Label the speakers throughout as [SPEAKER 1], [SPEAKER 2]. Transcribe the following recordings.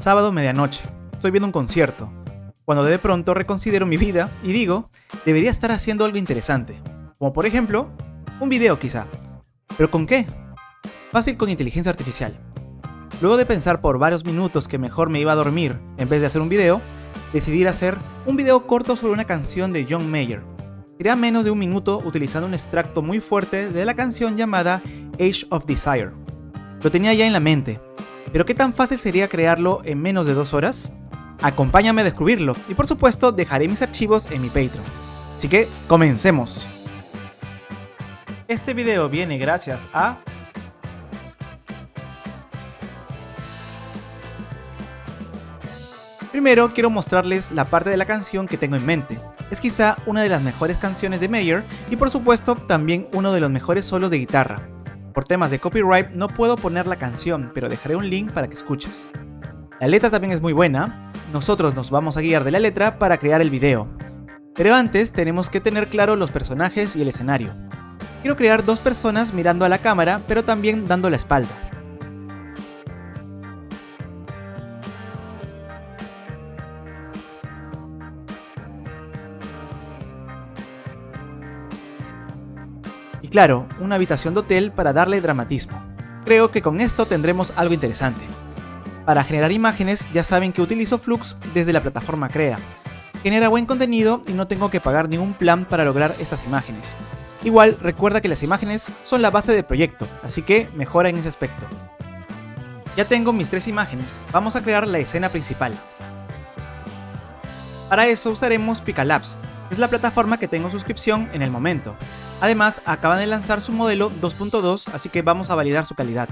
[SPEAKER 1] Sábado medianoche, estoy viendo un concierto, cuando de pronto reconsidero mi vida y digo, debería estar haciendo algo interesante, como por ejemplo, un video quizá. ¿Pero con qué? Fácil, con inteligencia artificial. Luego de pensar por varios minutos que mejor me iba a dormir en vez de hacer un video, decidí hacer un video corto sobre una canción de John Mayer. Sería menos de un minuto utilizando un extracto muy fuerte de la canción llamada Age of Desire. Lo tenía ya en la mente, pero ¿qué tan fácil sería crearlo en menos de 2 horas? Acompáñame a descubrirlo y por supuesto dejaré mis archivos en mi Patreon. Así que comencemos. Este video viene gracias a... Primero quiero mostrarles la parte de la canción que tengo en mente. Es quizá una de las mejores canciones de Mayer y por supuesto también uno de los mejores solos de guitarra. Por temas de copyright no puedo poner la canción, pero dejaré un link para que escuches. La letra también es muy buena, nosotros nos vamos a guiar de la letra para crear el video. Pero antes tenemos que tener claro los personajes y el escenario. Quiero crear 2 personas mirando a la cámara, pero también dando la espalda. Y claro, una habitación de hotel para darle dramatismo. Creo que con esto tendremos algo interesante. Para generar imágenes ya saben que utilizo Flux desde la plataforma Crea. Genera buen contenido y no tengo que pagar ningún plan para lograr estas imágenes. Igual recuerda que las imágenes son la base del proyecto, así que mejora en ese aspecto. Ya tengo mis 3 imágenes, vamos a crear la escena principal. Para eso usaremos Picalabs, es la plataforma que tengo suscripción en el momento. Además acaban de lanzar su modelo 2.2, así que vamos a validar su calidad.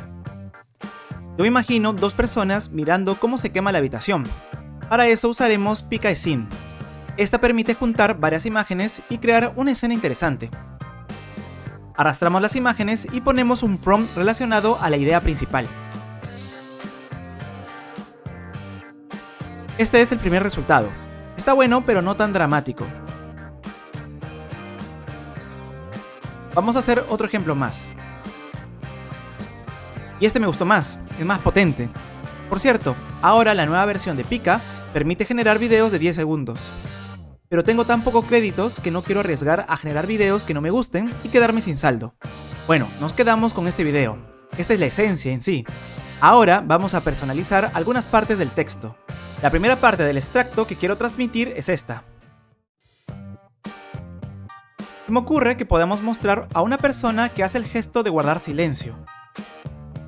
[SPEAKER 1] Yo me imagino 2 personas mirando cómo se quema la habitación. Para eso usaremos PicaScene. Esta permite juntar varias imágenes y crear una escena interesante. Arrastramos las imágenes y ponemos un prompt relacionado a la idea principal. Este es el primer resultado. Está bueno, pero no tan dramático. Vamos a hacer otro ejemplo más. Y este me gustó más, es más potente. Por cierto, ahora la nueva versión de Pika permite generar videos de 10 segundos. Pero tengo tan pocos créditos que no quiero arriesgar a generar videos que no me gusten y quedarme sin saldo. Bueno, nos quedamos con este video. Esta es la esencia en sí. Ahora vamos a personalizar algunas partes del texto. La primera parte del extracto que quiero transmitir es esta. Se me ocurre que podamos mostrar a una persona que hace el gesto de guardar silencio.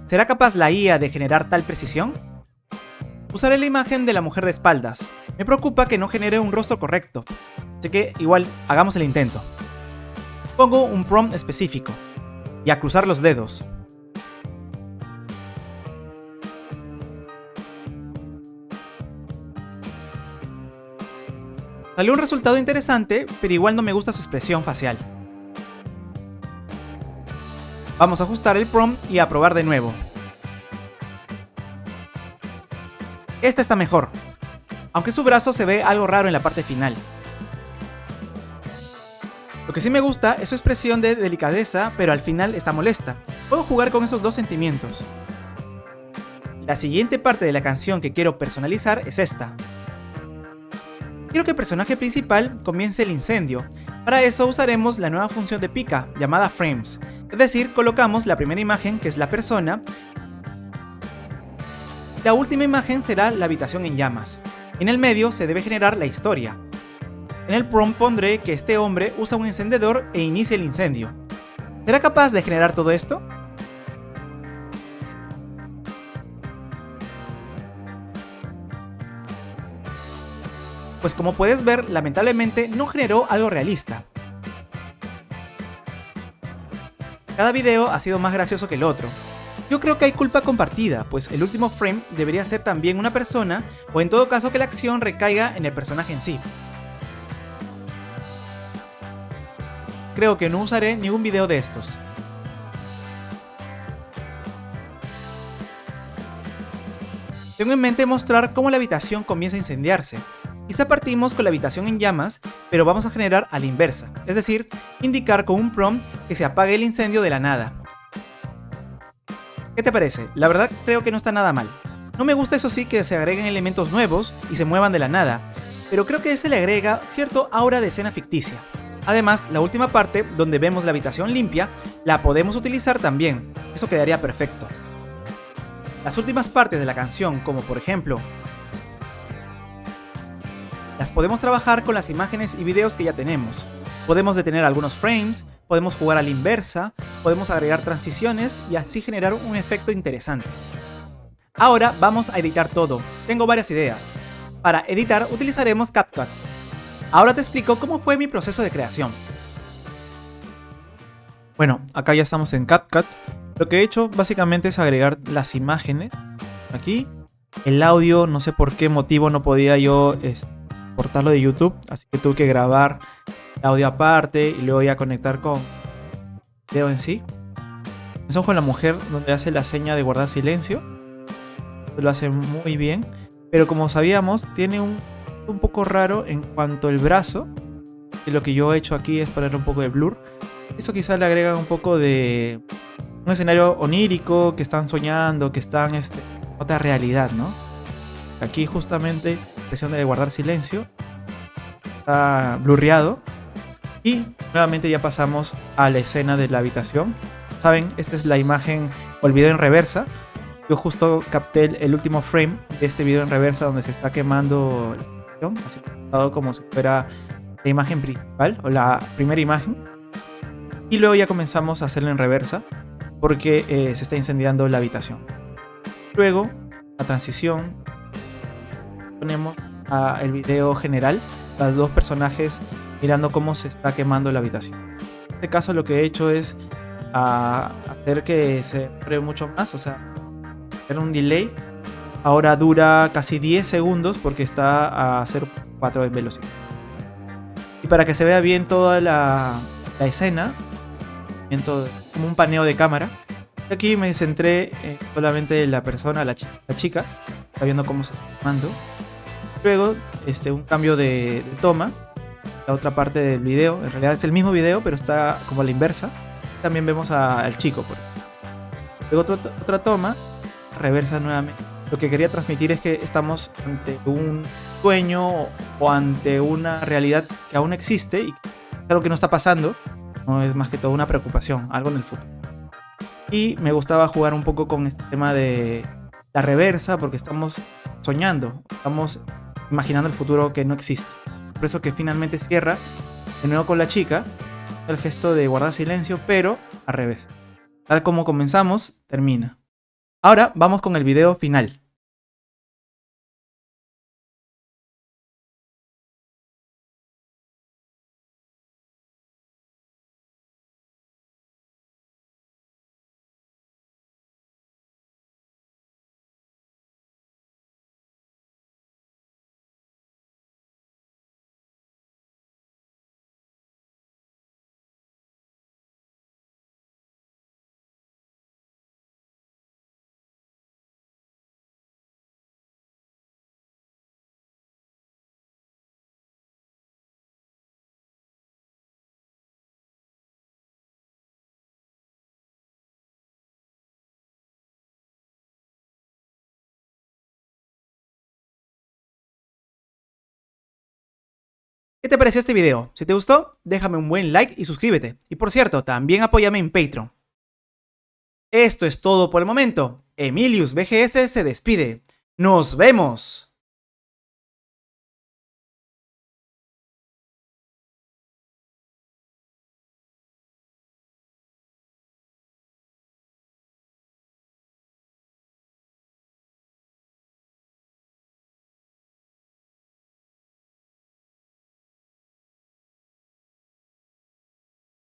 [SPEAKER 1] ¿Será capaz la IA de generar tal precisión? Usaré la imagen de la mujer de espaldas. Me preocupa que no genere un rostro correcto, así que igual hagamos el intento. Pongo un prompt específico y a cruzar los dedos. Salió un resultado interesante, pero igual no me gusta su expresión facial. Vamos a ajustar el prompt y a probar de nuevo. Esta está mejor, aunque su brazo se ve algo raro en la parte final. Lo que sí me gusta es su expresión de delicadeza, pero al final está molesta. Puedo jugar con esos 2 sentimientos. La siguiente parte de la canción que quiero personalizar es esta. Quiero que el personaje principal comience el incendio. Para eso usaremos la nueva función de Pika llamada Frames. Es decir, colocamos la primera imagen, que es la persona. La última imagen será la habitación en llamas. En el medio se debe generar la historia. En el prompt pondré que este hombre usa un encendedor e inicia el incendio. ¿Será capaz de generar todo esto? Pues como puedes ver, lamentablemente no generó algo realista. Cada video ha sido más gracioso que el otro. Yo creo que hay culpa compartida, pues el último frame debería ser también una persona, o en todo caso que la acción recaiga en el personaje en sí. Creo que no usaré ningún video de estos. Tengo en mente mostrar cómo la habitación comienza a incendiarse. Quizá partimos con la habitación en llamas, pero vamos a generar a la inversa, es decir, indicar con un prompt que se apague el incendio de la nada. ¿Qué te parece? La verdad creo que no está nada mal. No me gusta eso sí que se agreguen elementos nuevos y se muevan de la nada, pero creo que se le agrega cierto aura de escena ficticia. Además, la última parte, donde vemos la habitación limpia, la podemos utilizar también, eso quedaría perfecto. Las últimas partes de la canción, como por ejemplo, las podemos trabajar con las imágenes y videos que ya tenemos. Podemos detener algunos frames, podemos jugar a la inversa, podemos agregar transiciones y así generar un efecto interesante. Ahora vamos a editar todo. Tengo varias ideas. Para editar utilizaremos CapCut. Ahora te explico cómo fue mi proceso de creación. Bueno, acá ya estamos en CapCut. Lo que he hecho básicamente es agregar las imágenes aquí. El audio, no sé por qué motivo no podía yo exportarlo de YouTube, así que tuve que grabar el audio aparte y luego ya conectar con el video en sí. Empezamos con la mujer donde hace la seña de guardar silencio. Lo hace muy bien, pero como sabíamos tiene un poco raro en cuanto al brazo, y lo que yo he hecho aquí es ponerle un poco de blur. Eso quizás le agrega un poco de un escenario onírico, que están soñando, que están en otra realidad, ¿no? Aquí justamente presión de guardar silencio está blurreado y nuevamente ya pasamos a la escena de la habitación. Saben, esta es la imagen o el video en reversa. Yo justo capté el último frame de este video en reversa donde se está quemando la habitación, así como si fuera la imagen principal o la primera imagen. Y luego ya comenzamos a hacerlo en reversa porque se está incendiando la habitación. Luego, la transición, ponemos el video general, los dos personajes mirando cómo se está quemando la habitación. En este caso lo que he hecho es hacer que se demore mucho más, o sea, hacer un delay. Ahora dura casi 10 segundos porque está a 0.4 de velocidad. Y para que se vea bien toda la escena, como un paneo de cámara, aquí me centré solamente en la persona, la chica, está viendo cómo se está quemando. Luego un cambio de toma, la otra parte del video, en realidad es el mismo video pero está como a la inversa. También vemos al chico por ahí. Luego otra toma, reversa nuevamente. Lo que quería transmitir es que estamos ante un sueño o ante una realidad que aún existe y es algo que no está pasando, no es más que todo una preocupación, algo en el futuro. Y me gustaba jugar un poco con este tema de la reversa porque estamos soñando, estamos imaginando el futuro que no existe. Por eso que finalmente cierra de nuevo con la chica, el gesto de guardar silencio, pero al revés. Tal como comenzamos, termina. Ahora vamos con el video final. ¿Qué te pareció este video? Si te gustó, déjame un buen like y suscríbete. Y por cierto, también apóyame en Patreon. Esto es todo por el momento. Emilius BGS se despide. ¡Nos vemos!